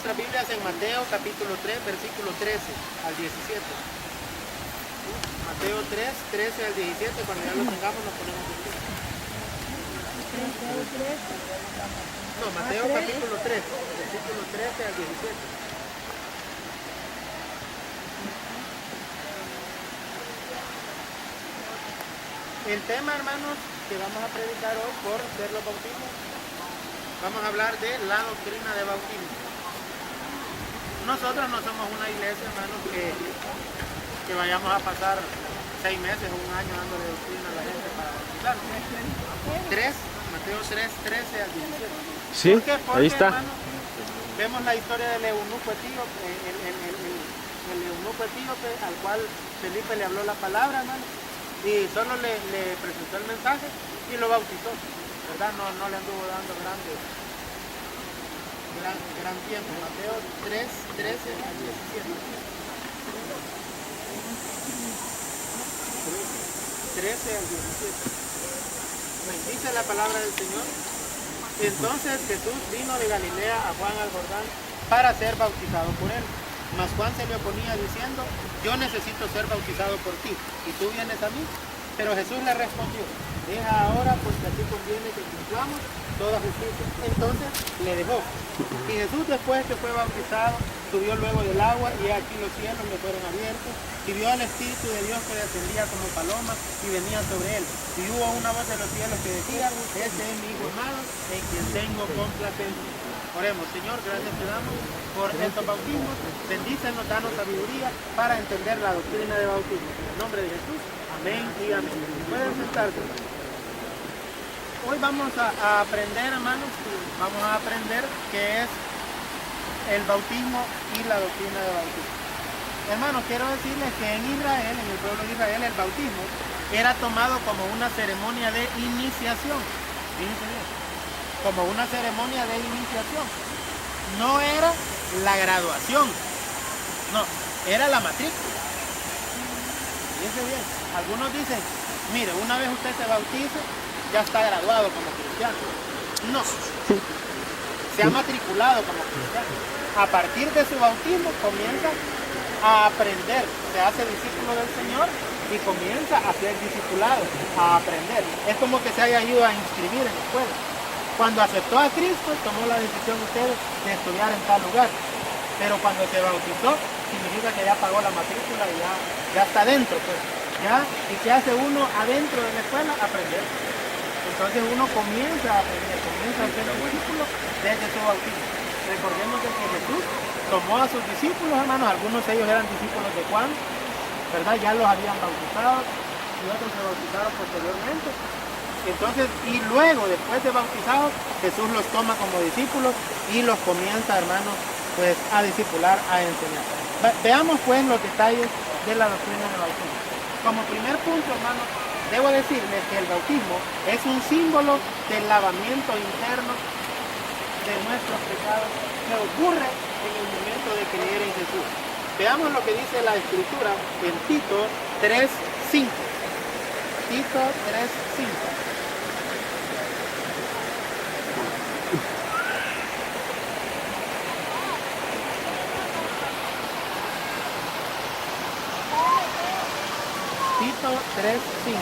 nuestras Biblias en Mateo capítulo 3, versículo 13 al 17. Mateo 3, 13 al 17, cuando ya lo tengamos nos ponemos de pie. No, Mateo capítulo 3, versículo 13 al 17. El tema, hermanos, que vamos a predicar hoy por ser los bautismos, vamos a hablar de la doctrina de bautismo. Nosotros no somos una iglesia, hermanos, que vayamos a pasar 6 meses o un año dándole doctrina a la gente para bautizar. Mateo 3, 13 al 17. Sí, ¿Por qué? Porque, ahí está. Hermanos, vemos la historia del eunuco etíope, el eunuco etíope al cual Felipe le habló la palabra, hermano, y solo le presentó el mensaje y lo bautizó, ¿verdad? No le anduvo dando gran tiempo. Mateo 3, 13 al 17. 13 al 17. Dice la palabra del Señor. Entonces Jesús vino de Galilea a Juan al Jordán para ser bautizado por él. Mas Juan se le oponía diciendo: yo necesito ser bautizado por ti, y tú vienes a mí. Pero Jesús le respondió: deja ahora, pues que a ti conviene que cumplamos toda justicia. Entonces le dejó. Y Jesús, después que fue bautizado, subió luego del agua, y aquí los cielos le fueron abiertos, y vio al Espíritu de Dios que descendía como paloma y venía sobre él. Y hubo una voz de los cielos que decía: este es mi Hijo amado, en quien tengo complacencia. Oremos. Señor, gracias te damos por estos bautismos. Bendícenos, danos sabiduría para entender la doctrina de bautismo. En el nombre de Jesús, amén y amén. Pueden sentarse. Hoy vamos a aprender, hermanos, vamos a aprender qué es el bautismo y la doctrina de bautismo. Hermanos, quiero decirles que en Israel, en el pueblo de Israel, el bautismo era tomado como una ceremonia de iniciación. Fíjense bien, como una ceremonia de iniciación. No era la graduación, no, era la matrícula. Fíjense bien, algunos dicen: mire, una vez usted se bautice, ya está graduado como cristiano. No, se ha matriculado como cristiano. A partir de su bautismo comienza a aprender, se hace discípulo del Señor y comienza a ser discipulado, a aprender. Es como que se haya ido a inscribir en la escuela. Cuando aceptó a Cristo, tomó la decisión usted de estudiar en tal lugar. Pero cuando se bautizó, significa que ya pagó la matrícula y ya está dentro, pues. ¿Ya? ¿Y qué hace uno adentro de la escuela? Aprender. Entonces uno comienza a aprender, comienza a ser discípulo desde su bautismo. Recordemos que Jesús tomó a sus discípulos, hermanos, algunos de ellos eran discípulos de Juan, ¿verdad? Ya los habían bautizado y otros se bautizaron posteriormente. Entonces, y luego, después de bautizados, Jesús los toma como discípulos y los comienza, hermanos, pues a discipular, a enseñar. Veamos pues los detalles de la doctrina del bautismo. Como primer punto, hermanos, debo decirles que el bautismo es un símbolo del lavamiento interno de nuestros pecados que ocurre en el momento de creer en Jesús. Veamos lo que dice la Escritura en Tito 3:5. Tito 3:5. Tito 3:5.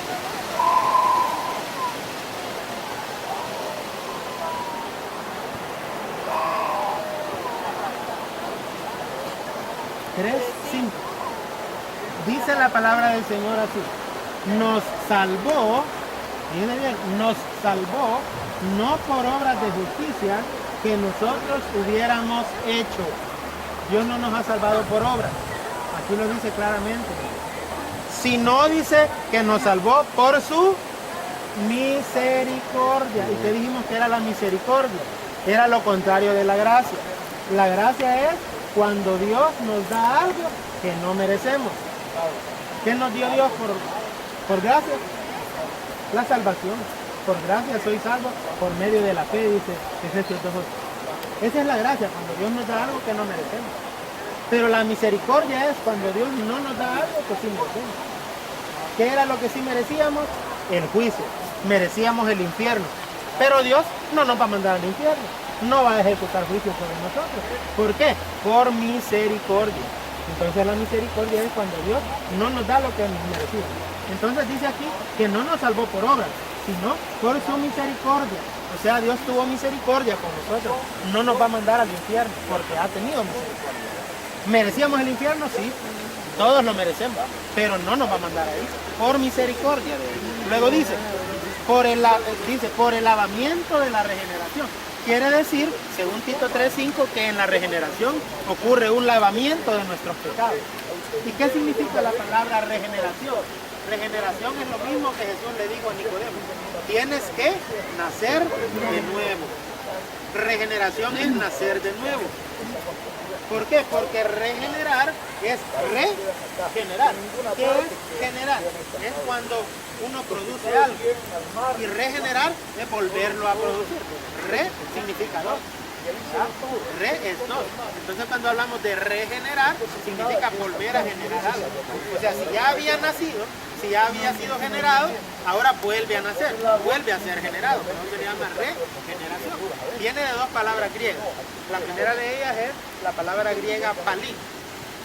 Dice la palabra del Señor así: nos salvó, miren bien, nos salvó no por obras de justicia que nosotros hubiéramos hecho. Dios no nos ha salvado por obras, aquí lo dice claramente, sino dice que nos salvó por su misericordia. ¿Y qué dijimos que era la misericordia? Era lo contrario de la gracia. La gracia es cuando Dios nos da algo que no merecemos. ¿Qué nos dio Dios por gracia? La salvación. Por gracia soy salvo por medio de la fe, dice Efesios 2:8. Esa es la gracia, cuando Dios nos da algo que no merecemos. Pero la misericordia es cuando Dios no nos da algo que sí merecemos. ¿Qué era lo que sí merecíamos? El juicio. Merecíamos el infierno. Pero Dios no nos va a mandar al infierno. no va a ejecutar juicio sobre nosotros. ¿Por qué? Por misericordia. Entonces la misericordia es cuando Dios no nos da lo que nos merecimos. Entonces dice aquí que no nos salvó por obras, sino por su misericordia. O sea, Dios tuvo misericordia con nosotros. No nos va a mandar al infierno porque ha tenido misericordia. ¿Merecíamos el infierno? Sí. Todos lo merecemos, pero no nos va a mandar ahí. Por misericordia de Él. Luego dice, por el lavamiento de la regeneración. Quiere decir, según Tito 3:5, que en la regeneración ocurre un lavamiento de nuestros pecados. ¿Y qué significa la palabra regeneración? Regeneración es lo mismo que Jesús le dijo a Nicodemo. Tienes que nacer de nuevo. Regeneración es nacer de nuevo. ¿Por qué? Porque regenerar es regenerar. ¿Qué es generar? Es cuando uno produce algo. Y regenerar es volverlo a producir. Re significa dos. Re es dos. Entonces cuando hablamos de regenerar, significa volver a generar algo. O sea, si ya había nacido, si ya había sido generado, ahora vuelve a nacer, vuelve a ser generado. Eso se llama regeneración. Viene de dos palabras griegas. La primera de ellas es la palabra griega palí.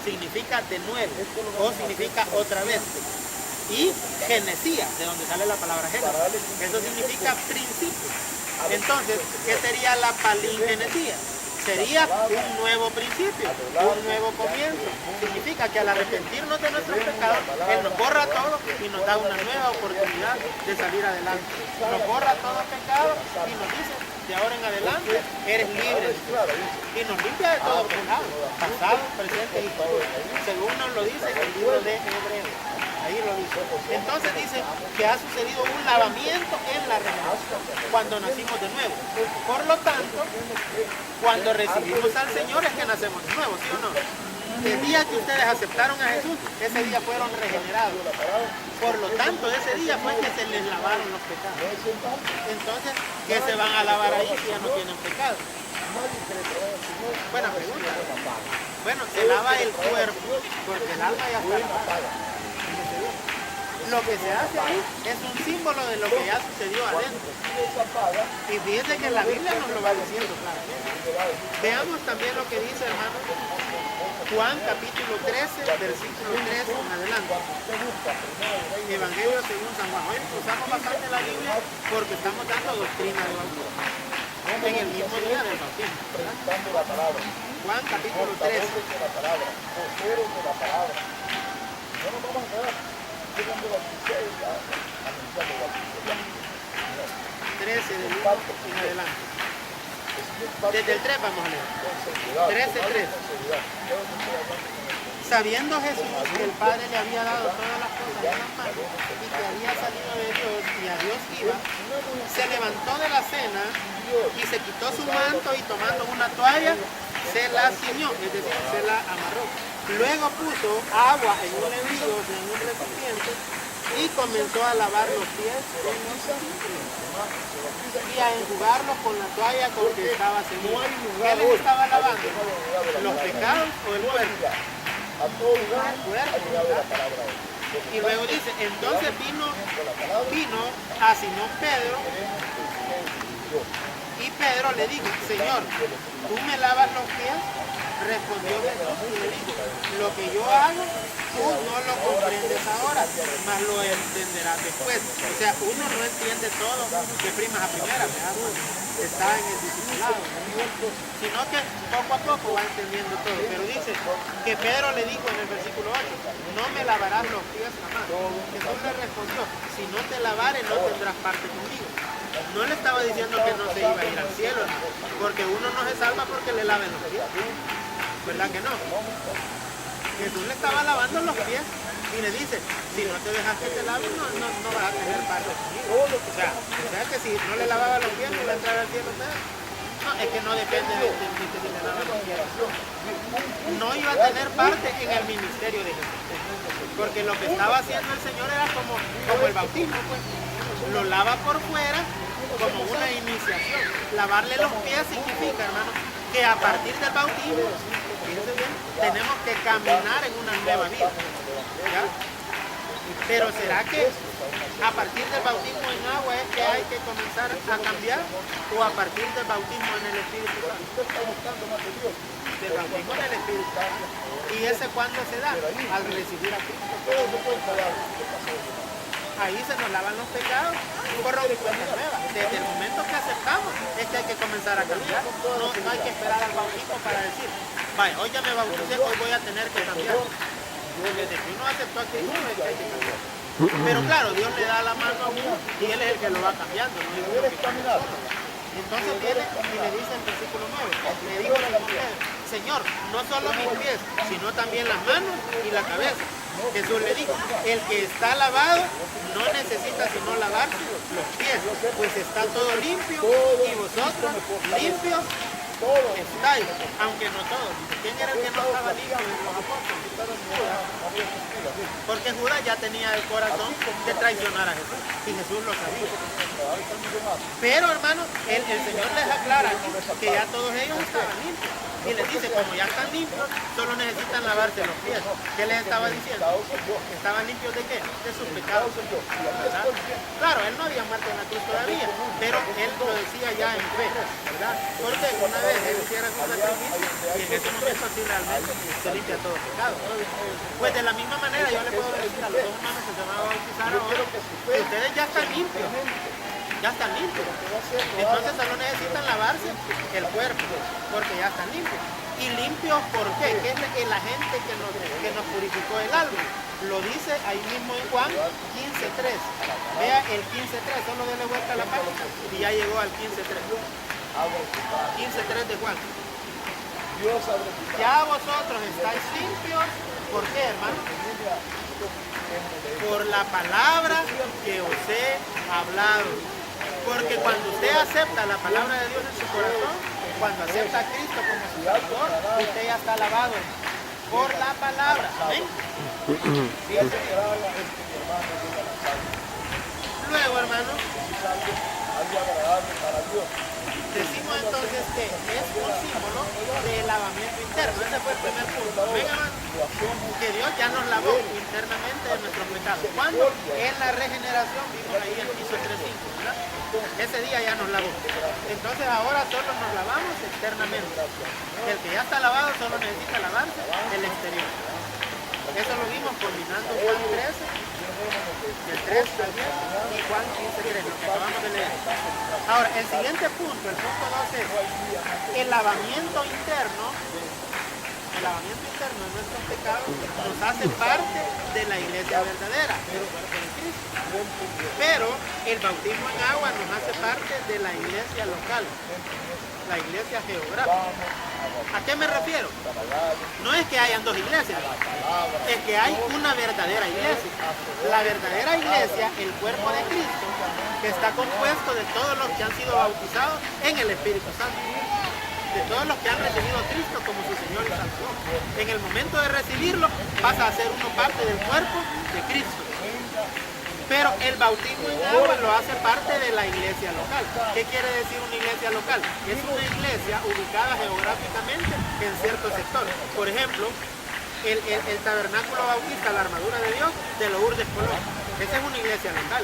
Significa de nuevo o significa otra vez. Y genesía, de donde sale la palabra génesis. Eso significa principio. Entonces, ¿qué sería la palingenesía? Sería un nuevo principio, un nuevo comienzo. Significa que al arrepentirnos de nuestros pecados, Él nos borra todo y nos da una nueva oportunidad de salir adelante. Nos borra todo pecado y nos dice, de ahora en adelante, eres libre. Y nos limpia de todo pecado, pasado, presente y futuro. Según nos lo dice el libro de Hebreos. Ahí lo dice. Entonces dice que ha sucedido un lavamiento en la regeneración cuando nacimos de nuevo. Por lo tanto, cuando recibimos al Señor es que nacemos de nuevo, ¿sí o no? El día que ustedes aceptaron a Jesús, ese día fueron regenerados. Por lo tanto, ese día fue que se les lavaron los pecados. Entonces, ¿qué se van a lavar ahí si ya no tienen pecado? Buena pregunta. Bueno, se lava el cuerpo, porque el alma ya está lavada. Lo que se hace ahí es un símbolo de lo que ya sucedió adentro. Y fíjense que la Biblia nos lo va diciendo claramente. Veamos también lo que dice, hermanos, Juan capítulo 13, versículo 3 en adelante. Evangelio según San Juan. Hoy usamos bastante la Biblia porque estamos dando doctrina de bautismo. En el mismo día del bautismo. Juan capítulo 13. 13 del 1 en adelante. Desde el 3 vamos a leer. 13:3. Sabiendo Jesús que el Padre le había dado todas las cosas en las manos y que había salido de Dios y a Dios iba, se levantó de la cena y se quitó su manto y tomando una toalla se la ciñó, es decir, se la amarró. Luego puso agua en un levío, en un recipiente, y comenzó a lavar los pies y a enjugarlos con la toalla con que estaba ceñido. ¿Qué les estaba lavando? ¿Los pecados o el cuerpo? El cuerpo, ¿verdad? Y luego dice, entonces vino a Simón Pedro, y Pedro le dijo, Señor, ¿tú me lavas los pies? Respondió Jesús y le dijo, lo que yo hago, tú no lo comprendes ahora, mas lo entenderás después. O sea, uno no entiende todo de primas a primeras, ¿verdad? Está en el discipulado, sino que poco a poco va entendiendo todo. Pero dice que Pedro le dijo en el versículo 8, no me lavarás los pies jamás. Jesús le respondió, si no te lavares no tendrás parte conmigo. No le estaba diciendo que no se iba a ir al cielo, porque uno no se salva porque le laven los pies. ¿Verdad que no? Jesús le estaba lavando los pies y le dice, si no te dejas que te laven, no vas a tener parte conmigo. O sea que si no le lavaba los pies, no iba a entrar al cielo. No, es que no depende de que se le laven los pies. No iba a tener parte en el ministerio de Jesús. Porque lo que estaba haciendo el Señor era como el bautismo, pues. Lo lava por fuera como una iniciación. Lavarle los pies significa, hermano, que a partir del bautismo, fíjense bien, tenemos que caminar en una nueva vida. ¿Ya? Pero ¿será que ¿A partir del bautismo en agua es que hay que comenzar a cambiar o a partir del bautismo en el Espíritu Santo? Del bautismo en el Espíritu Santo. ¿Y ese cuándo se da? Al recibir a Cristo. Ahí se nos lavan los pecados por cuenta nueva. Desde el momento que aceptamos es que hay que comenzar a cambiar. No hay que esperar al bautismo para decir, vaya, hoy ya me bauticé, hoy voy a tener que cambiar. Desde que uno aceptó a Cristo es que hay que cambiar. Pero claro, Dios le da la mano a uno y Él es el que lo va cambiando. ¿No? Entonces viene y le dice en el versículo 9, le dijo Señor, no solo mis pies, sino también las manos y la cabeza. Jesús le dijo, el que está lavado no necesita sino lavarse los pies, pues está todo limpio y vosotros limpios estáis, aunque no todos. ¿Quién era el que no estaba limpio de los apóstoles? Porque Judas ya tenía el corazón de traicionar a Jesús y Jesús lo sabía. Pero hermano, el Señor les aclara que ya todos ellos estaban limpios. Y les dice, como ya están limpios, solo necesitan lavarse los pies. ¿Qué les estaba diciendo? ¿Estaban limpios de qué? De sus pecados. ¿Verdad? Claro, él no había muerto en la cruz todavía, pero él lo decía ya en fe, ¿verdad? Porque una vez él hiciera su sacrificio y en ese momento así realmente se limpia todo pecado. Pues de la misma manera yo le puedo decir a los dos hermanos que se van a bautizar ahora que ustedes ya están limpios. Ya están limpios. Entonces solo necesitan lavarse el cuerpo, porque ya están limpios. ¿Y limpios por qué? ¿Qué es el agente que nos purificó el alma? Lo dice ahí mismo en Juan 15:3. Vea el 15:3, solo denle vuelta a la página y ya llegó al 15:3. 15:3 de Juan. Ya vosotros estáis limpios. ¿Por qué, hermano? Por la palabra que os he hablado. Porque cuando usted acepta la palabra de Dios en su corazón, cuando acepta a Cristo como su Salvador, usted ya está lavado por la palabra. ¿Amén? Luego, hermano, decimos entonces que es un símbolo de lavamiento interno. Ese fue el primer punto. Venga, hermano, que Dios ya nos lavó internamente de nuestros pecados. Cuando en la regeneración vimos ahí el piso 3:5, ¿verdad? Ese día ya nos lavó. Entonces ahora solo nos lavamos externamente. El que ya está lavado solo necesita lavarse el exterior. Eso lo vimos combinando Juan 13, del 3 al 10, y Juan 15:3, lo que acabamos de leer. Ahora, el siguiente punto, el punto 2 es el lavamiento interno. El lavamiento interno de nuestros pecados nos hace parte de la iglesia verdadera, el cuerpo de Cristo. Pero el bautismo en agua nos hace parte de la iglesia local, la iglesia geográfica. ¿A qué me refiero? No es que hayan dos iglesias, es que hay una verdadera iglesia. La verdadera iglesia, el cuerpo de Cristo, que está compuesto de todos los que han sido bautizados en el Espíritu Santo. De todos los que han recibido a Cristo como su Señor y Salvador. En el momento de recibirlo, pasa a ser uno parte del cuerpo de Cristo. Pero el bautismo en agua lo hace parte de la iglesia local. ¿Qué quiere decir una iglesia local? Es una iglesia ubicada geográficamente en ciertos sectores. Por ejemplo, el tabernáculo bautista, la armadura de Dios, de Lourdes, Colón. Esa es una iglesia local.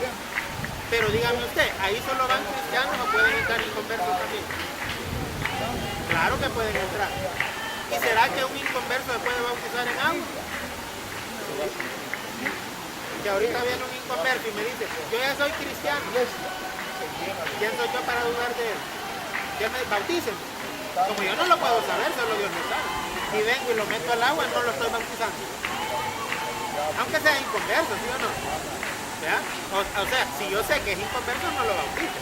Pero dígame usted, ¿ahí solo van cristianos o pueden estar inconversos también? Claro que pueden entrar. ¿Y será que un inconverso se puede bautizar en agua? Que ahorita viene un inconverso y me dice, yo ya soy cristiano. ¿Quién soy yo para dudar de él? Que me bauticen. Como yo no lo puedo saber, solo Dios lo sabe. Si vengo y lo meto al agua, no lo estoy bautizando. Aunque sea inconverso, ¿sí o no? ¿Ya? O sea, si yo sé que es inconverso, no lo bautizo.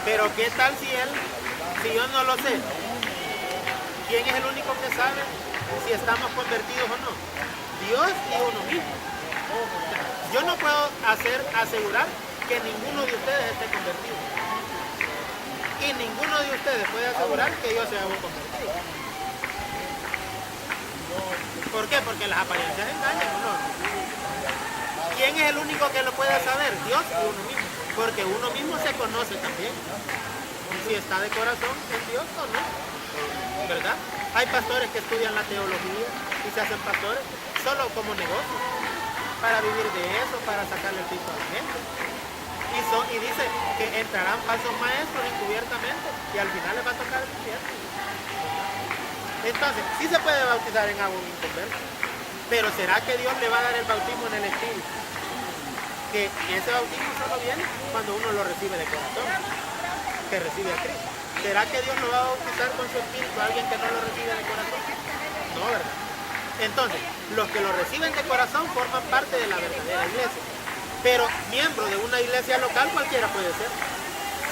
Pero ¿qué tal si yo no lo sé? ¿Quién es el único que sabe si estamos convertidos o no? Dios y uno mismo. Yo no puedo asegurar que ninguno de ustedes esté convertido. Y ninguno de ustedes puede asegurar que yo sea un convertido. ¿Por qué? Porque las apariencias engañan, ¿o no? ¿Quién es el único que lo puede saber? Dios y uno mismo. Porque uno mismo se conoce también. Si está de corazón en Dios o no. ¿Verdad? Hay pastores que estudian la teología y se hacen pastores solo como negocio. para vivir de eso, para sacarle el piso a la gente. Y dice que entrarán falsos maestros encubiertamente y al final les va a tocar el infierno. Entonces, sí se puede bautizar en agua un inconverso, pero ¿será que Dios le va a dar el bautismo en el Espíritu? Que ese bautismo solo viene cuando uno lo recibe de corazón, que recibe a Cristo. ¿Será que Dios lo va a bautizar con su Espíritu a alguien que no lo recibe de corazón? No, ¿verdad? Entonces, los que lo reciben de corazón forman parte de la verdadera iglesia. Pero miembro de una iglesia local cualquiera puede ser.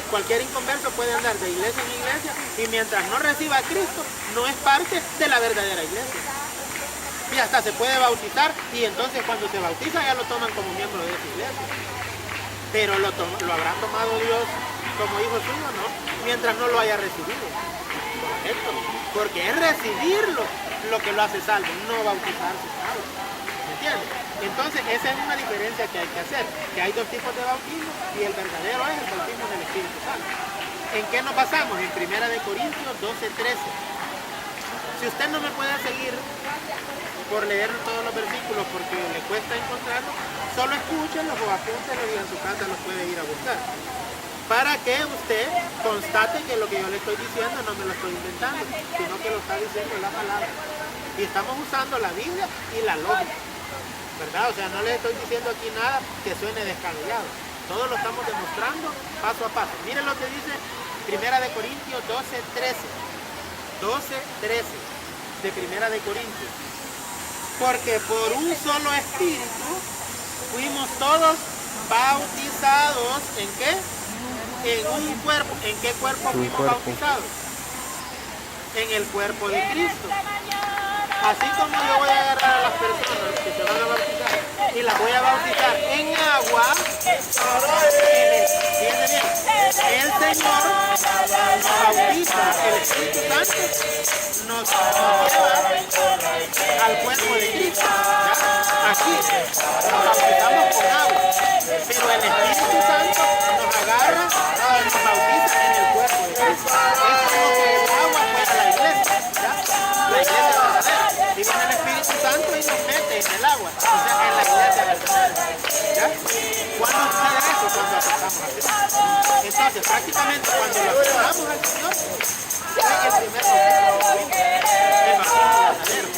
Cualquier inconverso puede andar de iglesia en iglesia y mientras no reciba a Cristo, no es parte de la verdadera iglesia. Y hasta se puede bautizar y entonces cuando se bautiza ya lo toman como miembro de esa iglesia. Pero lo habrá tomado Dios como hijo suyo, ¿no? Mientras no lo haya recibido. Correcto. Porque es recibirlo lo que lo hace salvo, no bautizarse salvo. ¿Me entiendes? Entonces esa es una diferencia que hay que hacer, que hay dos tipos de bautismo y el verdadero es el bautismo del Espíritu Santo. ¿En qué nos basamos? En 1 Corintios 12:13. Si usted no me puede seguir por leer todos los versículos porque le cuesta encontrarlos, solo escúchenlos o apúntenlos y en su casa los puede ir a buscar. Para que usted constate que lo que yo le estoy diciendo no me lo estoy inventando, sino que lo está diciendo la palabra. Y estamos usando la Biblia y la lógica, ¿verdad? O sea, no les estoy diciendo aquí nada que suene descabellado. Todo lo estamos demostrando paso a paso. Miren lo que dice 1 Corintios 12:13. 12:13 de 1 Corintios. Porque por un solo espíritu fuimos todos bautizados. ¿En qué? En un cuerpo. ¿En qué cuerpo fuimos bautizados? En el cuerpo de Cristo. Así como yo voy a agarrar a las personas que se van a bautizar y las voy a bautizar en agua, fíjense bien, el Señor nos bautiza, el Espíritu Santo nos lleva al cuerpo de Cristo. ¿Ya? Aquí nos bautizamos con agua, pero el Espíritu Santo nos agarra y nos bautiza en el cuerpo de Cristo. Es como que el agua fuera la iglesia, ¿ya? La iglesia verdadera. Y viene el Espíritu Santo y nos mete en el agua, o sea, en la iglesia verdadera. ¿Ya? ¿Cuándo sucede eso? Cuando aceptamos a Cristo. Entonces, prácticamente cuando lo aceptamos al Señor, fue el primer bautismo, el bautismo verdadero.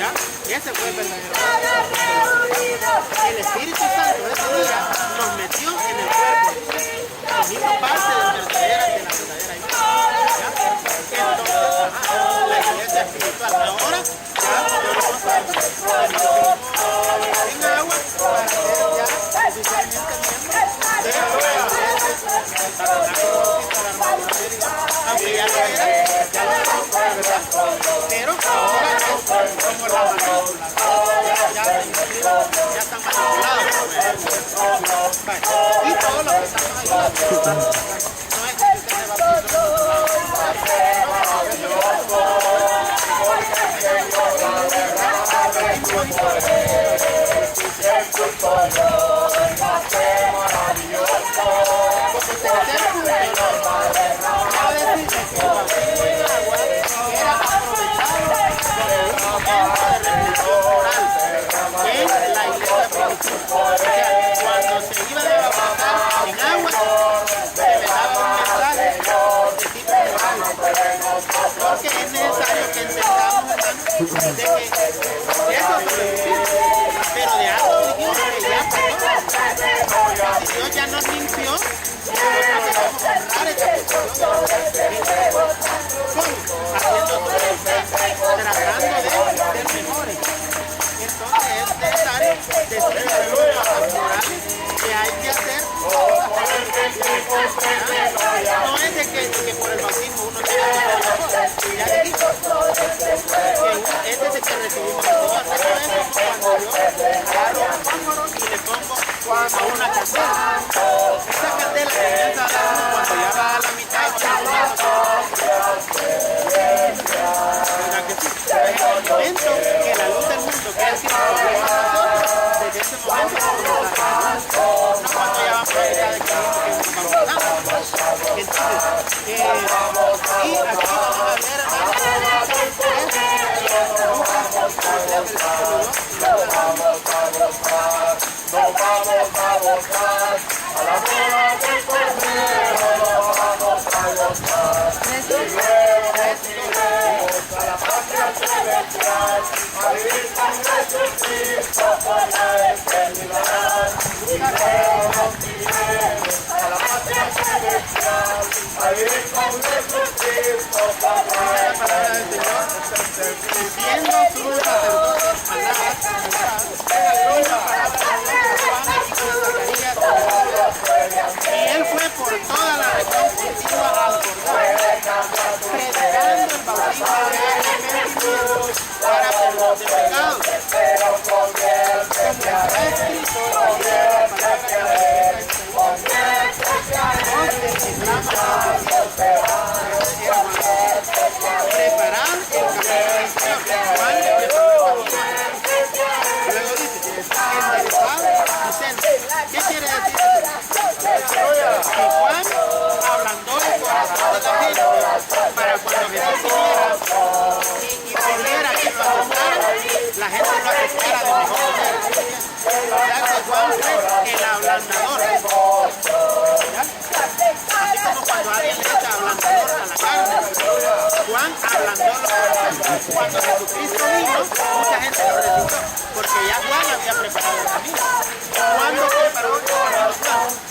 ¿Ya? Ese fue el verdadero bautismo. El Espíritu Santo ese día nos metió en el cuerpo de Cristo. Nos hizo parte de la verdadera iglesia. ¿Ya? Entonces, la iglesia espiritual. Ahora, ya podemos en agua para ser ya oficialmente miembro de la aunque ya lo era, ya lo era, ¿verdad? Pero ahora es como la matrícula, ya están manipulados. Y todos los que estamos ayudando, no es que usted se bautizó. Cuando se iba a bautizar en agua, se le daba un mensaje de tipo moral, porque es necesario que entendamos, hermano, de que eso es lo que pero de algo dijimos que ya iremos a la patria celestial, a vivir con Jesucristo por la eternidad. Iremos a la patria celestial, a vivir con Jesucristo por la eternidad. Siendo su sacerdote, y él fue por toda la región contigua al Jordán, predicando el bautismo de arrepentimiento para perdón de pecados. Como está escrito en la palabra preparar el camino del Señor. Luego dice, ¿qué quiere decir? Que Juan ablandó el corazón de la gente para cuando Jesús viniera y pidiera que lo aceptara, la gente lo aceptara de mejor manera. Ya que Juan fue el ablandador. ¿Ya? Así como cuando alguien le echa ablandador a la carne, Juan ablandó los corazones. Cuando Jesucristo vino, mucha gente lo resistió, porque ya Juan había preparado el camino. ¿Cuándo preparó el camino?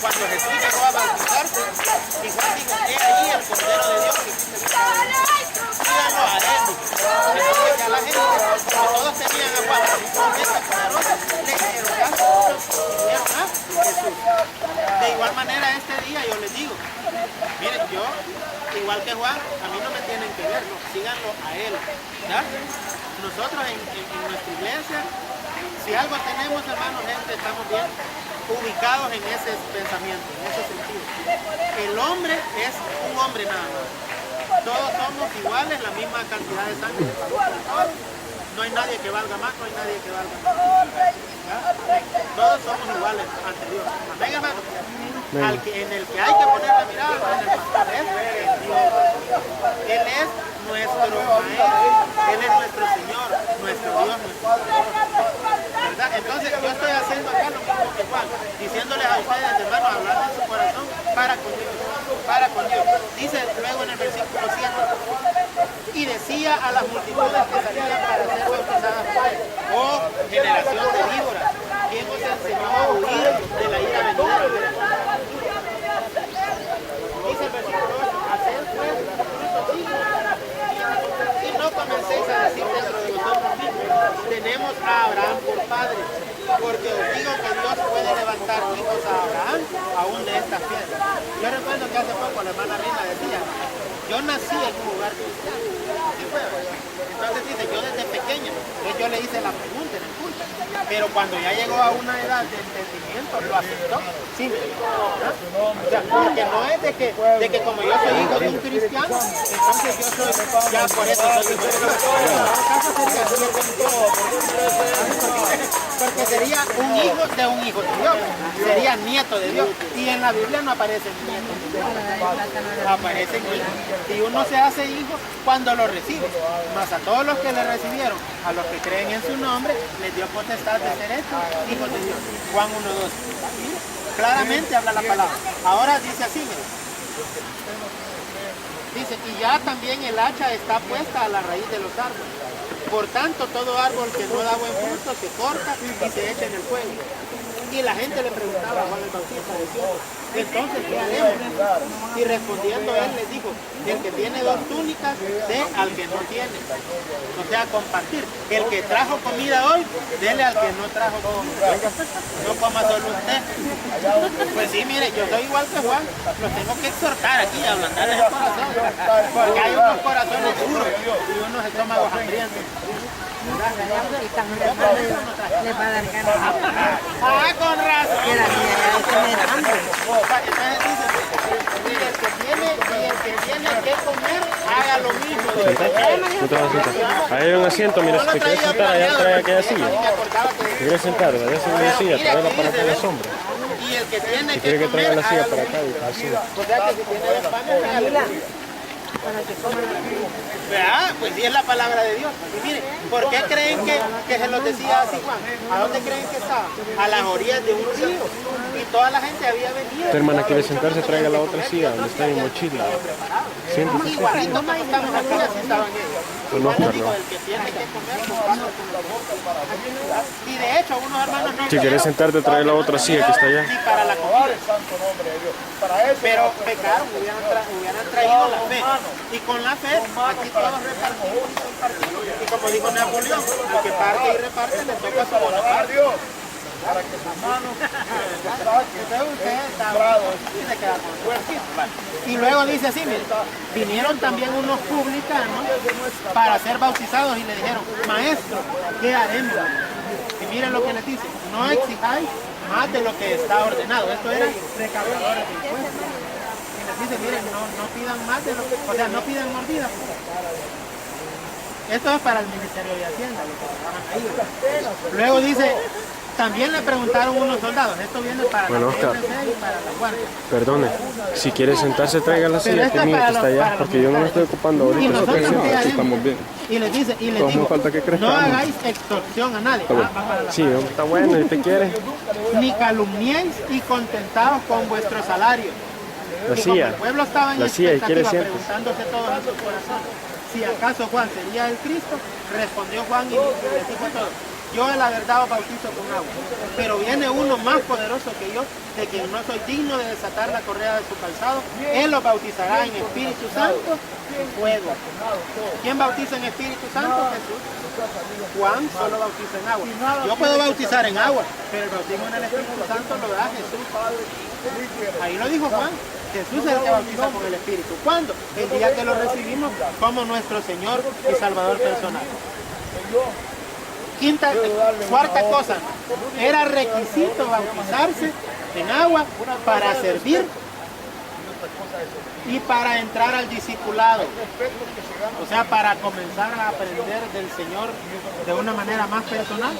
Cuando Jesús llegó a bautizarse, y Juan dijo, he ahí el Cordero de Dios que quita el pecado del mundo. Síganlo a él. Entonces ya la gente, como todos tenían a Juan como promesa poderosa, le hicieron caso y dijeron, Jesús. De igual manera este día yo les digo, miren, yo, igual que Juan, a mí no me tienen que ver, no, síganlo a él. ¿Ya? Nosotros en nuestra iglesia, si algo tenemos, hermanos, gente, estamos bien ubicados en ese pensamiento, en ese sentido. El hombre es un hombre nada más. Todos somos iguales, la misma cantidad de sangre. No hay nadie que valga más, no hay nadie que valga menos. ¿Ya? Todos somos iguales ante Dios. Amén, hermano. En el que hay que poner la mirada, en el pastor, es Dios. Él es nuestro maestro, Él es nuestro Señor, nuestro Dios, ¿verdad? Entonces yo estoy haciendo acá lo mismo que Juan, diciéndoles a ustedes, hermanos, hablando en su corazón, para con Dios, para con Dios. Dice luego en el versículo 7, y decía a las multitudes que salían para ser bautizadas por él, oh generación de víboras, ¿quién os enseñó a huir de la ira venidera? Dice el versículo 8, haced pues frutos dignos, y no comencéis a decir dentro de vosotros mismos, tenemos a Abraham por padre, porque os digo que Dios puede levantar hijos a Abraham aún de estas piedras. Yo recuerdo que hace poco la hermana Rina decía, yo nací en un lugar cristiano. ¿Sí fue? Entonces dice, yo desde pequeña, entonces yo le hice la pregunta en el culto, pero cuando ya llegó a una edad de entendimiento, lo aceptó. Sí, ¿no? O sea, porque no es de que como yo soy hijo de un cristiano, entonces yo soy, ya por eso soy hijo de Dios. Porque sería un hijo de un hijo de Dios, sería nieto de Dios, y en la Biblia no aparecen nietos de Dios, aparecen hijos, y uno se hace hijo cuando lo recibe, mas a todos los que le recibieron, a los que creen en su nombre, les dio potestad de ser hechos hijos de Dios. Juan 1:2. Claramente habla la palabra. Ahora dice así, miren. Dice, y ya también el hacha está puesta a la raíz de los árboles. Por tanto, todo árbol que no da buen fruto se corta y se echa en el fuego. Y la gente le preguntaba a Juan el Bautista, diciendo, entonces, ¿qué haremos? Y respondiendo él les dijo, el que tiene 2 túnicas, dé al que no tiene. O sea, compartir. El que trajo comida hoy, dele al que no trajo comida. No coma solo usted. Pues sí, mire, yo soy igual que Juan. Los tengo que exhortar aquí, a ablandarles el corazón. Porque hay unos corazones duros y unos estómagos hambrientos. Le va a dar ganas. Con razón. Que la niña debe tener hambre. Entonces dice, y el que tiene que comer, haga lo mismo. No te vas a sentar. Ahí hay un asiento, mira, si te quieres sentar, allá trae aquella silla. Si quieres sentar, allá hay una silla, tráela para acá en la sombra. Y el que tiene Si que quieres que comer, traiga la silla haga para lo acá, mismo. así. O sea que si tiene 2 panes, hágalo. Para que coman la comida. ¿Verdad? Pues sí es la palabra de Dios. Y miren, ¿por qué creen que se los decía así Juan? ¿A dónde creen que estaba? A las orillas de un río. Y Y toda la gente había venido. Tu hermana quiere sentarse, traiga la otra silla, donde está mi mochila. Siéntese. Igualito como estamos aquí, así estaban ellos. Pues no, Igual digo, Carlos. el que tiene que comer, pues pasa con la boca. Y de hecho, unos hermanos no Si quieres sentarte, trae la otra silla que está allá. ni para la comida. Pero pecaron, hubieran traído la fe. Y con la fe, aquí todos repartimos y compartimos. Y como dijo Napoleón, el que parte y reparte le toca su buena parte. Para que sus manos Entonces usted está y se queda con suerte. Y luego dice así, mire, vinieron también unos publicanos para ser bautizados y le dijeron, maestro, ¿qué haremos? Y miren lo que les dice, no exijáis más de lo que está ordenado. Esto era recaudadores de impuestos. Y les dice, miren, no pidan más de lo que, o sea, no pidan mordida. Esto es para el Ministerio de Hacienda, lo que trabajan ahí. Luego dice, también le preguntaron unos soldados, esto viene para Bueno, la Oscar. PNC y para la Guardia. Perdone, si quiere sentarse, traiga la Pero silla esto que es mía para que está los- allá, para los porque yo no me estoy militares. ocupando Y ahorita. nosotros no, qué aquí haremos? estamos bien. Y les dice, y les Todavía digo, falta que no crezcamos. hagáis extorsión a nadie. Va para la Sí, está bueno, si te quiere. ni calumniéis y contentaos con vuestro salario. La Y como silla. el pueblo estaba en La silla, y quiere expectativa, siempre. preguntándose todos en sus corazones si acaso Juan sería el Cristo, respondió Juan y les dijo a todos, yo la verdad os bautizo con agua, pero viene uno más poderoso que yo, de quien no soy digno de desatar la correa de su calzado. Él los bautizará en Espíritu Santo y fuego. ¿Quién bautiza en Espíritu Santo? Jesús. Juan solo bautiza en agua. Yo puedo bautizar en agua, pero el bautismo en el Espíritu Santo lo da Jesús. Ahí lo dijo Juan. Jesús es el que bautiza con el Espíritu. ¿Cuándo? El día que lo recibimos como nuestro Señor y Salvador personal. Cuarta cosa, era requisito bautizarse en agua para servir y para entrar al discipulado. O sea, para comenzar a aprender del Señor de una manera más personal,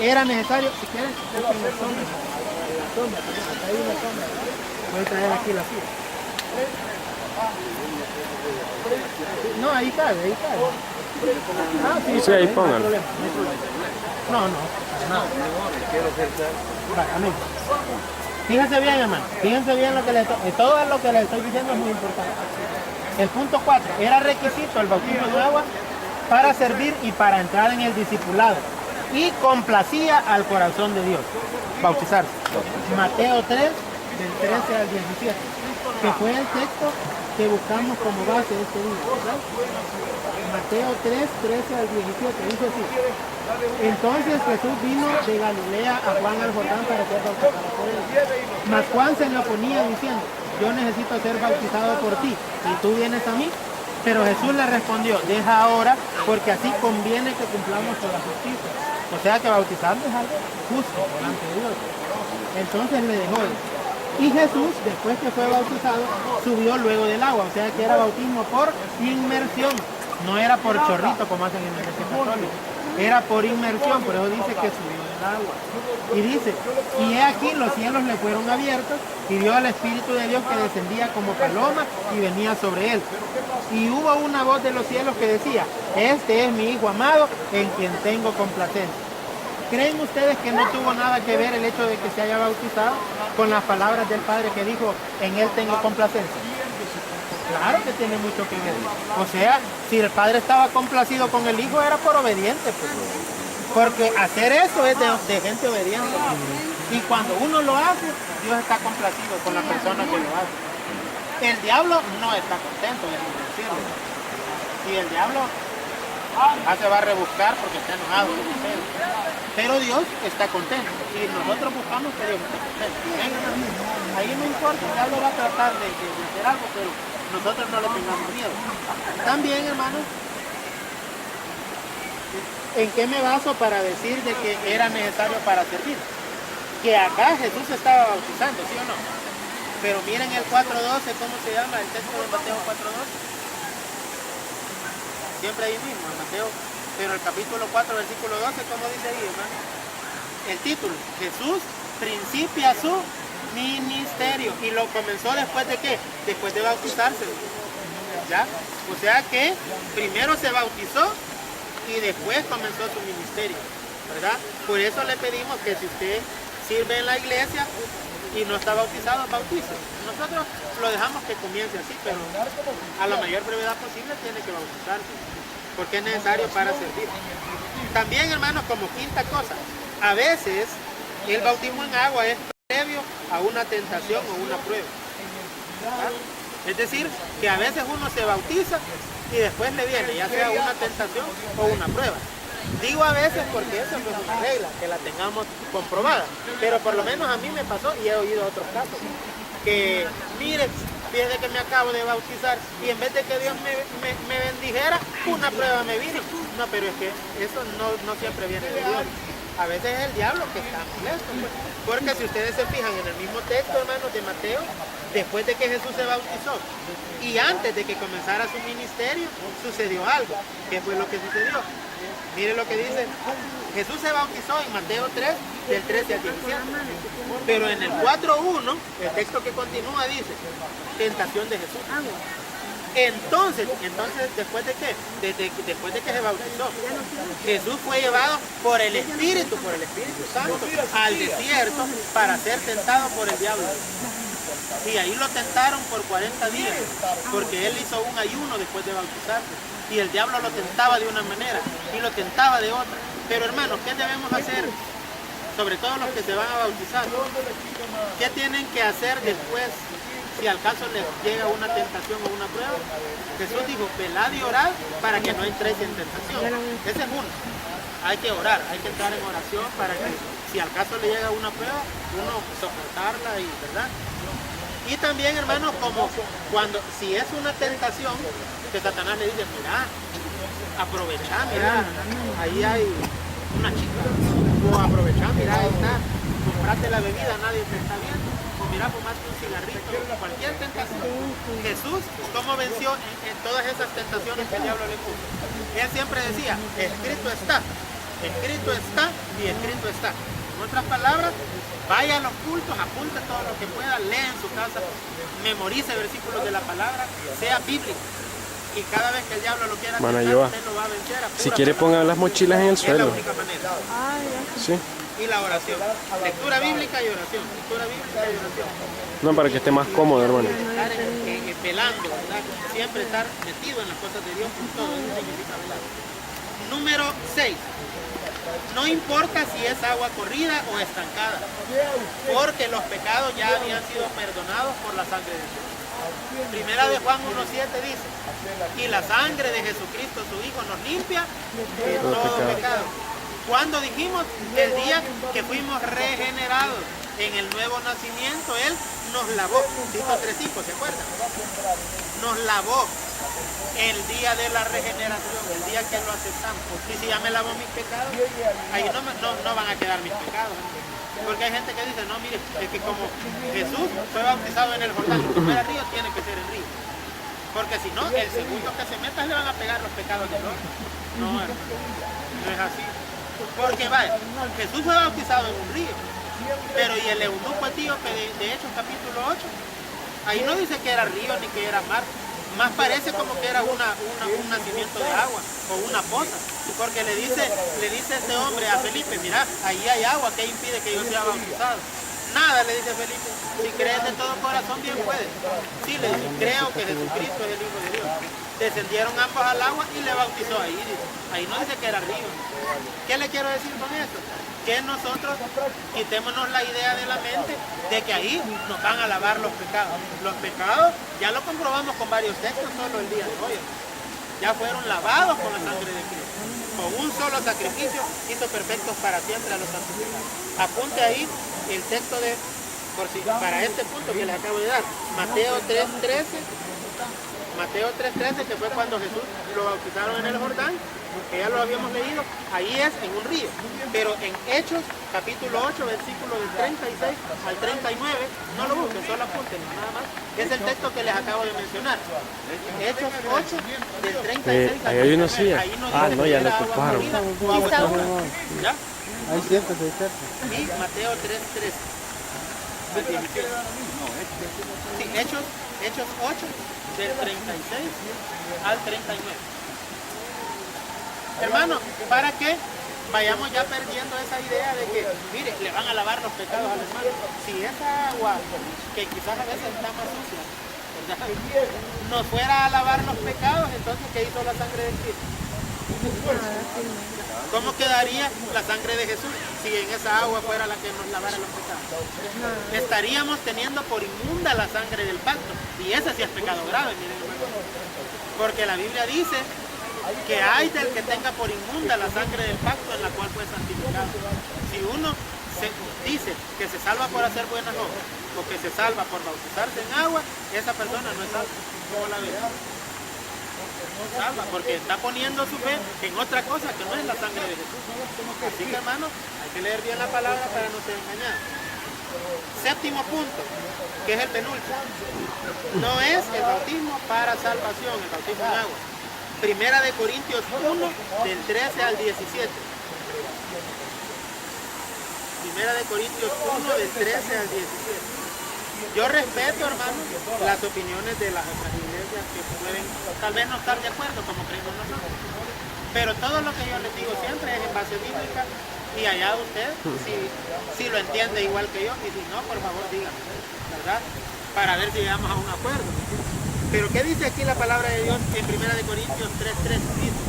era necesario, si quieren, voy a traer aquí la silla. No, ahí cabe, ahí cabe. Ah, Sí, ahí no hay póngalo. problema, no hay problema. No, para nada. Vale, amén. Fíjense bien, hermano. Fíjense bien lo que les todo lo que les estoy diciendo es muy importante. El punto 4. Era requisito el bautismo de agua para servir y para entrar en el discipulado. Y complacía al corazón de Dios. Bautizarse. Mateo 3, del 13 al 17. Que fue el texto que buscamos como base de este libro. ¿Verdad? Mateo 3, 13 al 17. Dice así. Entonces Jesús vino de Galilea a Juan al Jordán para ser bautizado por él. Mas Juan se le oponía diciendo, yo necesito ser bautizado por ti, y tú vienes a mí. Pero Jesús le respondió, deja ahora, porque así conviene que cumplamos con la justicia. O sea que bautizarlo es algo justo delante de Dios. Entonces le dejó él. Y Jesús, después que fue bautizado, subió luego del agua. O sea que era bautismo por inmersión. No era por chorrito como hacen en la iglesia católica. Era por inmersión, por eso dice que subió del agua. Y dice, y he aquí los cielos le fueron abiertos y vio al Espíritu de Dios que descendía como paloma y venía sobre él. Y hubo una voz de los cielos que decía, este es mi Hijo amado en quien tengo complacencia. ¿Creen ustedes que no tuvo nada que ver el hecho de que se haya bautizado con las palabras del Padre que dijo, en él tengo complacencia? Claro que tiene mucho que ver. O sea, si el Padre estaba complacido con el Hijo era por obediente, pues. Porque hacer eso es de gente obediente. Y cuando uno lo hace, Dios está complacido con la persona que lo hace. El diablo no está contento, déjenme decirlo. Y el diablo se va a rebuscar porque está enojado con usted. Pero Dios está contento. Y nosotros buscamos que Dios esté contento. Ahí no importa, el diablo va a tratar de hacer algo, pero nosotros no le tengamos miedo. También, hermanos, ¿en qué me baso para decir de que era necesario para servir? Que acá Jesús estaba bautizando, ¿sí o no? Pero miren el 4.12, ¿cómo se llama el texto de Mateo 4.12? Siempre ahí mismo, en Mateo, pero el capítulo 4, versículo 12, ¿cómo dice ahí, hermano? El título, Jesús principia su ministerio. Y lo comenzó después de ¿qué? Después de bautizarse. ¿Ya? O sea que primero se bautizó y después comenzó su ministerio, ¿verdad? Por eso le pedimos que si usted sirve en la iglesia, y no está bautizado, bautice. Nosotros lo dejamos que comience así, pero a la mayor brevedad posible tiene que bautizarse, porque es necesario para servir. También, hermanos, como quinta cosa, a veces el bautismo en agua es previo a una tentación o una prueba. ¿Verdad? Es decir, que a veces uno se bautiza y después le viene ya sea una tentación o una prueba. Digo a veces porque eso no es una regla, que la tengamos comprobada, pero por lo menos a mí me pasó y he oído otros casos, que mire, fíjese que me acabo de bautizar y en vez de que Dios me bendijera, una prueba me vino. No, pero es que eso no siempre viene de Dios. A veces es el diablo que está molesto, pues. Porque si ustedes se fijan en el mismo texto, hermanos, de Mateo, después de que Jesús se bautizó y antes de que comenzara su ministerio, sucedió algo. ¿Qué fue lo que sucedió? Mire lo que dice. Jesús se bautizó en Mateo 3, del 13 al 17. Pero en el 4.1, el texto que continúa dice, tentación de Jesús. Entonces, ¿después de qué? Después de que se bautizó, Jesús fue llevado por el Espíritu Santo al desierto para ser tentado por el diablo. Y ahí lo tentaron por 40 días, porque él hizo un ayuno después de bautizarse. Y el diablo lo tentaba de una manera y lo tentaba de otra. Pero hermanos, ¿qué debemos hacer? Sobre todo los que se van a bautizar. ¿Qué tienen que hacer después? Si al caso les llega una tentación o una prueba, Jesús dijo, velad y orad para que no entréis en tentación. Ese es uno. Hay que orar, hay que entrar en oración para que si al caso le llega una prueba, uno soportarla y, ¿verdad? Y también, hermanos, como cuando, si es una tentación, que Satanás le dice, mira, aprovechá, mira, ahí hay una chica, o aprovechá, mira, ahí está, comprate la bebida, nadie te está viendo. Mira, fumarte un cigarrito, cualquier tentación. Jesús, ¿cómo venció en todas esas tentaciones que el diablo le puso? Él siempre decía, escrito está y escrito está. En otras palabras, vaya a los cultos, apunte todo lo que pueda, lea en su casa, memorice versículos de la palabra, sea bíblico. Y cada vez que el diablo lo quiera tentar, usted lo va a vencer. Si quiere, pongan las mochilas en el suelo. Es la única manera. Sí. Y la oración. Lectura bíblica y oración. Lectura bíblica y oración. No, para que esté más cómodo, hermano. Estar velando, ¿verdad? Siempre estar metido en las cosas de Dios con todo. Eso significa velar. Número 6. No importa si es agua corrida o estancada, porque los pecados ya habían sido perdonados por la sangre de Jesús. Primera de Juan 1.7 dice, y la sangre de Jesucristo, su Hijo, nos limpia de todo pecado. Cuando dijimos el día que fuimos regenerados en el nuevo nacimiento, Él nos lavó. Tito 3.5, ¿se acuerdan? Nos lavó el día de la regeneración, el día que lo aceptamos. Y si ya me lavó mis pecados, ahí no van a quedar mis pecados. Porque hay gente que dice, no, mire, es que como Jesús fue bautizado en el Jordán, si fuera río, tiene que ser en río. Porque si no, el segundo que se meta le van a pegar los pecados del otro. No, hermano, no es así. Porque vaya, Jesús fue bautizado en un río, pero y el eunuco etíope de Hechos capítulo 8, ahí no dice que era río ni que era mar, más parece como que era un nacimiento de agua o una poza, porque le dice este hombre a Felipe, mira, ahí hay agua, ¿qué impide que yo sea bautizado? Nada, le dice Felipe, si crees de todo corazón bien puedes. Sí, le dice, creo que Jesucristo es el Hijo de Dios. Descendieron ambos al agua y le bautizó ahí. Ahí no dice que era río. ¿Qué le quiero decir con esto? Que nosotros quitémonos la idea de la mente de que ahí nos van a lavar los pecados. Los pecados ya lo comprobamos con varios textos solo el día de hoy. Ya fueron lavados con la sangre de Cristo. Con un solo sacrificio hizo perfectos para siempre a los santificados. Apunte ahí el texto para este punto que les acabo de dar. Mateo 3.13. Mateo 3.13, que fue cuando Jesús lo bautizaron en el Jordán, que ya lo habíamos leído, ahí es en un río. Pero en Hechos, capítulo 8, versículos del 36 al 39, no lo busquen, solo apúntenlo, nada más. Es el texto que les acabo de mencionar. Hechos 8, del 36 al 39. Ahí hay una silla. Ahí no Ah, dice no, que ya era lo agua ocuparon. corrida o agua segura. ¿Ya? Ahí siéntese, siéntese. Y Mateo 3.13. Sí, Hechos 8, del 36 al 39. Hermano, ¿para qué? vayamos ya perdiendo esa idea de que, mire, le van a lavar los pecados al hermano. Si esa agua, que quizás a veces está más sucia, ¿verdad?, nos fuera a lavar los pecados, entonces ¿qué hizo la sangre de Cristo? ¿Cómo quedaría la sangre de Jesús si en esa agua fuera la que nos lavara los pecados? Estaríamos teniendo por inmunda la sangre del pacto, y ese sí es pecado grave, miren, hermano. Porque la Biblia dice que hay del que tenga por inmunda la sangre del pacto en la cual fue santificado. Si uno dice que se salva por hacer buenas obras o que se salva por bautizarse en agua, esa persona no es salva. ¿Cómo la ves? No salva, porque está poniendo su fe en otra cosa que no es la sangre de Jesús. Así que, hermano, hay que leer bien la palabra para no ser engañado. Séptimo punto, que es el penúltimo. No es el bautismo para salvación, el bautismo en agua. Primera de Corintios 1, del 13 al 17. Primera de Corintios 1, del 13 al 17. Yo respeto, hermano, las opiniones de las otras iglesias que pueden tal vez no estar de acuerdo como creemos nosotros. Pero todo lo que yo les digo siempre es en base bíblica, y allá usted, si lo entiende igual que yo, y si no, por favor díganme, ¿verdad? Para ver si llegamos a un acuerdo. Pero ¿qué dice aquí la palabra de Dios en 1 Corintios 3:3? Dice,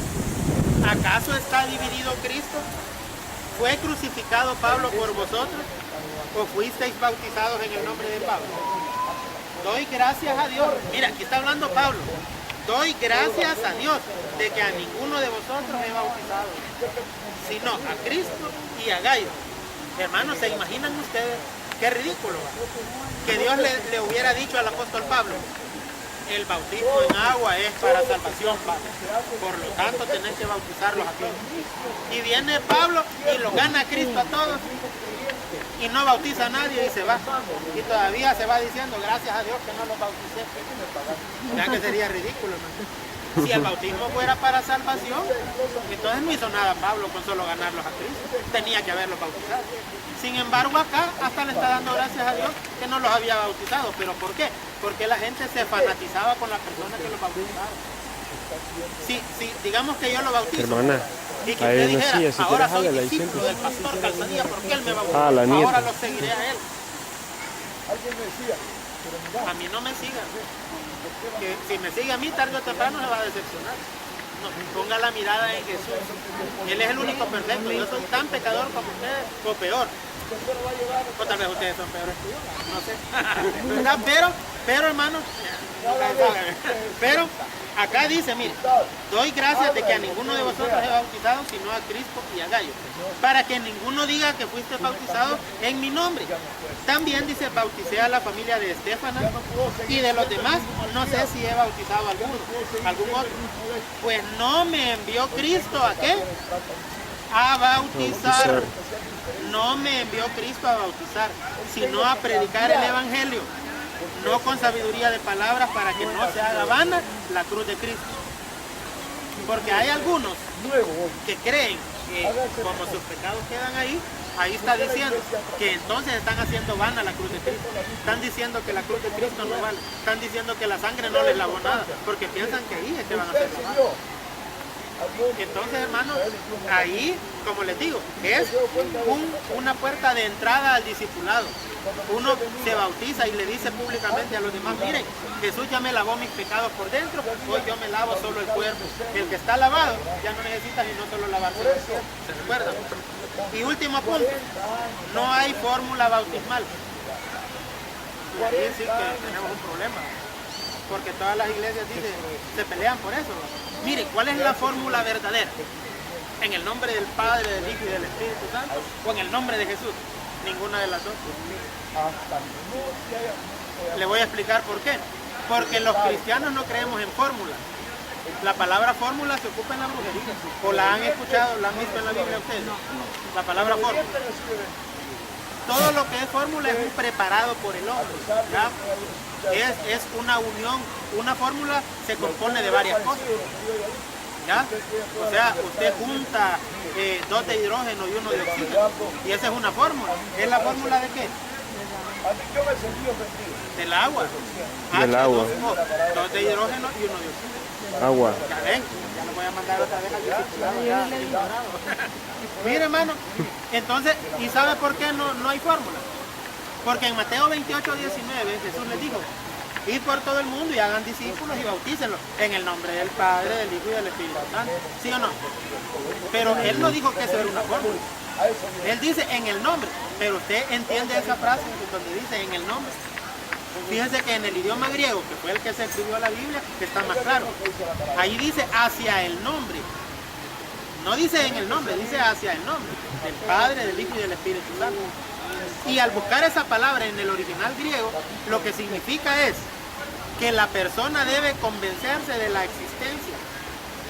¿acaso está dividido Cristo? ¿Fue crucificado Pablo por vosotros? ¿O fuisteis bautizados en el nombre de Pablo? Doy gracias a Dios. Mira, aquí está hablando Pablo. Doy gracias a Dios de que a ninguno de vosotros he bautizado, sino a Cristo y a Gayo. Hermanos, ¿se imaginan ustedes qué ridículo que Dios le hubiera dicho al apóstol Pablo: el bautismo en agua es para salvación, Pablo, por lo tanto tenés que bautizarlos a todos? Y viene Pablo y lo gana Cristo a todos y no bautiza a nadie y se va, y todavía se va diciendo gracias a Dios que no los bauticé. Ya que sería ridículo, ¿no? Si el bautismo fuera para salvación, entonces no hizo nada Pablo con solo ganarlos a Cristo, tenía que haberlos bautizado. Sin embargo, acá hasta le está dando gracias a Dios que no los había bautizado. ¿Pero por qué? Porque la gente se fanatizaba con la persona que los bautizaba. Si digamos que yo lo bautizo, hermana, y que usted dijera, si ahora quieres, soy háblale, discípulo del pastor Calzadilla porque él me bautizó, Ah, la nieta. ahora lo seguiré a él. A mí no me sigan. Que si me sigue a mí, tarde o temprano se va a decepcionar. No, ponga la mirada en Jesús. Él es el único perfecto. Yo soy tan pecador como ustedes, o peor. O tal vez ustedes son peores que yo, no sé. ¿Verdad? Pero hermano, pero acá dice, mire, doy gracias de que a ninguno de vosotros he bautizado, sino a Cristo y a Gayo, para que ninguno diga que fuiste bautizado en mi nombre. También dice, bauticé a la familia de Estéfanas, y de los demás no sé si he bautizado a algún otro. Pues no me envió Cristo ¿a qué? A bautizar. No me envió Cristo a bautizar, sino a predicar el evangelio, no con sabiduría de palabras, para que no se haga vana la cruz de Cristo. Porque hay algunos que creen que como sus pecados quedan ahí está diciendo que entonces están haciendo vana la cruz de Cristo. Están diciendo que la cruz de Cristo no vale. Están diciendo que la sangre no les lavó nada, porque piensan que ahí es que van a ser lavados. Entonces, hermanos, ahí, como les digo, es una puerta de entrada al discipulado. Uno se bautiza y le dice públicamente a los demás: miren, Jesús ya me lavó mis pecados por dentro, hoy yo me lavo solo el cuerpo. El que está lavado ya no necesita sino solo lavarse el cuerpo. ¿Se recuerdan? Y último punto, no hay fórmula bautismal. Y aquí sí que tenemos un problema, porque todas las iglesias se pelean por eso. Mire, ¿cuál es la fórmula verdadera? ¿En el nombre del Padre, del Hijo y del Espíritu Santo? ¿O en el nombre de Jesús? Ninguna de las dos. Le voy a explicar por qué. Porque los cristianos no creemos en fórmulas. La palabra fórmula se ocupa en la brujería. ¿O la han escuchado, la han visto en la Biblia ustedes? La palabra fórmula. Todo lo que es fórmula es un preparado por el hombre, ¿verdad? Es una unión. Una fórmula se compone de varias cosas, ¿ya? O sea, usted junta 2 de hidrógeno y 1 de oxígeno, y esa es una fórmula. ¿Es la fórmula de qué? Del agua. Del agua. 2 de hidrógeno y 1 de oxígeno. Agua. Ya ven, ya lo voy a mandar otra vez al discipulado. Ya, mire, hermano, entonces, ¿y sabe por qué no hay fórmula? Porque en Mateo 28, 19, Jesús les dijo, id por todo el mundo y hagan discípulos y bautícenlos en el nombre del Padre, del Hijo y del Espíritu Santo. ¿Sí o no? Pero Él no dijo que eso era una fórmula. Él dice en el nombre, pero usted entiende esa frase donde dice en el nombre. Fíjense que en el idioma griego, que fue el que se escribió la Biblia, está más claro. Ahí dice hacia el nombre. No dice en el nombre, dice hacia el nombre del Padre, del Hijo y del Espíritu Santo. Y al buscar esa palabra en el original griego, lo que significa es que la persona debe convencerse de la existencia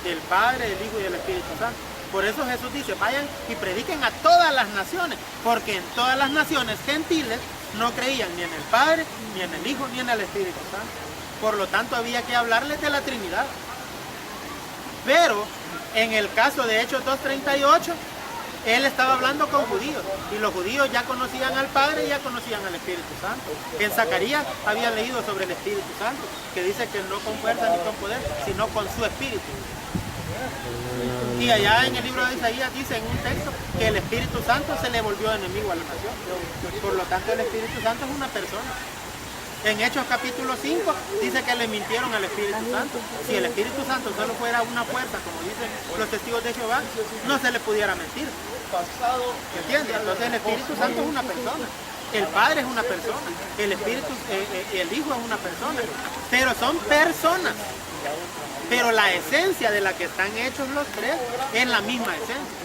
del Padre, del Hijo y del Espíritu Santo. Por eso Jesús dice, vayan y prediquen a todas las naciones, porque en todas las naciones gentiles no creían ni en el Padre, ni en el Hijo, ni en el Espíritu Santo. Por lo tanto, había que hablarles de la Trinidad. Pero en el caso de Hechos 2:38, Él estaba hablando con judíos, y los judíos ya conocían al Padre y ya conocían al Espíritu Santo. En Zacarías había leído sobre el Espíritu Santo, que dice que no con fuerza ni con poder, sino con su Espíritu. Y allá en el libro de Isaías dice en un texto que el Espíritu Santo se le volvió enemigo a la nación. Por lo tanto, el Espíritu Santo es una persona. En Hechos capítulo 5 dice que le mintieron al Espíritu Santo. Si el Espíritu Santo solo fuera una fuerza, como dicen los testigos de Jehová, no se le pudiera mentir. ¿Entiendes? Entonces el Espíritu Santo es una persona. El Padre es una persona. El Hijo es una persona. Pero son personas. Pero la esencia de la que están hechos los tres es la misma esencia.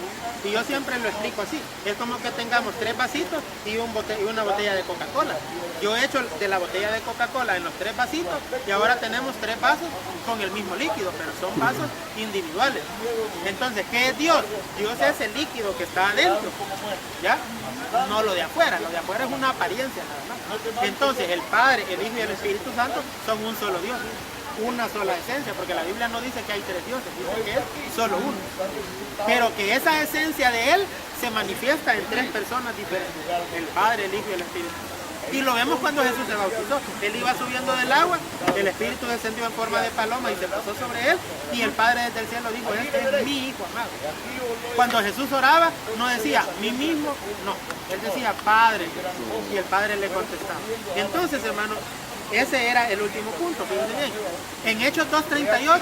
Y yo siempre lo explico así. Es como que tengamos 3 vasitos y una botella de Coca-Cola. Yo he hecho de la botella de Coca-Cola en los 3 vasitos y ahora tenemos 3 vasos con el mismo líquido, pero son vasos individuales. Entonces, ¿qué es Dios? Dios es el líquido que está adentro, ¿ya? No lo de afuera. Lo de afuera es una apariencia nada más. Entonces, el Padre, el Hijo y el Espíritu Santo son un solo Dios. Una sola esencia, porque la Biblia no dice que hay 3 dioses, dice que es solo uno. Pero que esa esencia de Él se manifiesta en 3 personas diferentes, el Padre, el Hijo y el Espíritu. Y lo vemos cuando Jesús se bautizó. Él iba subiendo del agua, el Espíritu descendió en forma de paloma y se posó sobre Él, y el Padre desde el cielo dijo, este es mi Hijo amado. Cuando Jesús oraba, no decía, mí mismo, no. Él decía, Padre, y el Padre le contestaba. Entonces, hermanos, ese era el último punto, fíjense bien. En Hechos 2:38,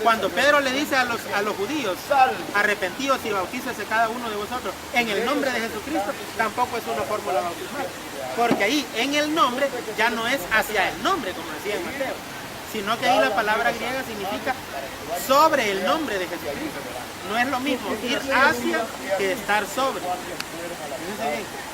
cuando Pedro le dice a los judíos, arrepentíos y bautícese cada uno de vosotros en el nombre de Jesucristo, tampoco es una fórmula bautismal. Porque ahí, en el nombre, ya no es hacia el nombre, como decía en Mateo, sino que ahí la palabra griega significa sobre el nombre de Jesucristo. No es lo mismo ir hacia que estar sobre. Fíjense bien.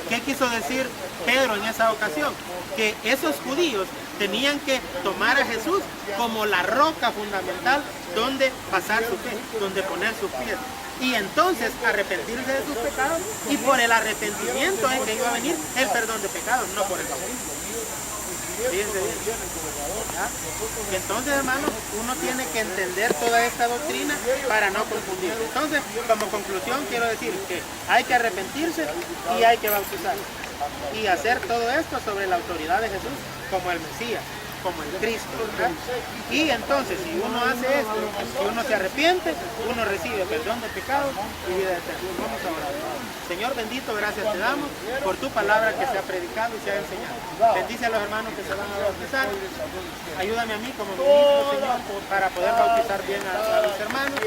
¿Qué quiso decir Pedro en esa ocasión? Que esos judíos tenían que tomar a Jesús como la roca fundamental donde pasar su fe, donde poner sus pies. Y entonces arrepentirse de sus pecados, y por el arrepentimiento es que iba a venir el perdón de pecados, no por el bautismo. Fíjense bien. ¿Ya? Entonces, hermanos, uno tiene que entender toda esta doctrina para no confundir. Entonces, como conclusión, quiero decir que hay que arrepentirse y hay que bautizar. Y hacer todo esto sobre la autoridad de Jesús como el Mesías, como el Cristo, ¿verdad? Y entonces, si uno hace esto, si uno se arrepiente, uno recibe perdón de pecados y vida eterna. Vamos a orar. Señor bendito, gracias te damos por tu palabra que se ha predicado y se ha enseñado. Bendice a los hermanos que se van a bautizar. Ayúdame a mí como ministro, Señor, para poder bautizar bien a los hermanos